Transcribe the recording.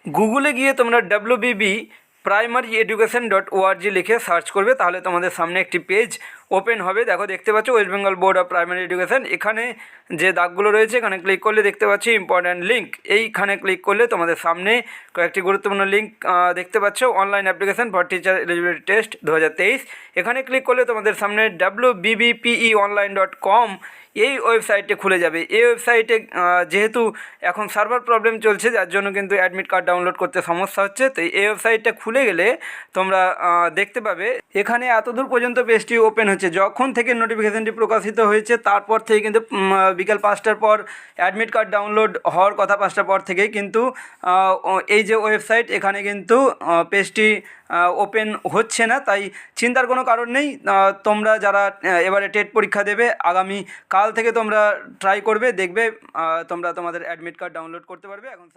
গুগলে গিয়ে তোমরা WBB প্রাইমারি এডুকেশন .org লিখে সার্চ করবে, তাহলে তোমাদের সামনে একটি পেজ ওপেন হবে। দেখো, দেখতে পাচ্ছ West Bengal board of primary education. এখানে যে দাগগুলো রয়েছে এখানে ক্লিক করলে দেখতে পাচ্ছি ইম্পর্ট্যান্ট লিঙ্ক। এইখানে ক্লিক করলে তোমাদের সামনে কয়েকটি গুরুত্বপূর্ণ লিঙ্ক দেখতে পাচ্ছ। Online application for teacher eligibility test 2023, এখানে ক্লিক করলে তোমাদের সামনে wbbpeonline.com এই ওয়েবসাইটটি খুলে যাবে। এই ওয়েবসাইটে যেহেতু এখন সার্ভার প্রবলেম চলছে, যার জন্য কিন্তু অ্যাডমিট কার্ড ডাউনলোড করতে সমস্যা হচ্ছে। তো এই ওয়েবসাইটটা খুলে গেলে তোমরা দেখতে পাবে এখানে এতদূর পর্যন্ত পেজটি ওপেন হচ্ছে। যখন থেকে নোটিফিকেশানটি প্রকাশিত হয়েছে তারপর থেকে কিন্তু বিকাল 5টার পর অ্যাডমিট কার্ড ডাউনলোড হওয়ার কথা, 5টার পর থেকেই কিন্তু এই যে ওয়েবসাইট এখানে কিন্তু পেজটি ওপেন হচ্ছে না। তাই চিন্তার কোনো কারণ নেই। তোমরা যারা এবারে টেট পরীক্ষা দেবে, আগামী কাল থেকে তোমরা ট্রাই করবে, দেখবে তোমরা তোমাদের অ্যাডমিট কার্ড ডাউনলোড করতে পারবে। এখন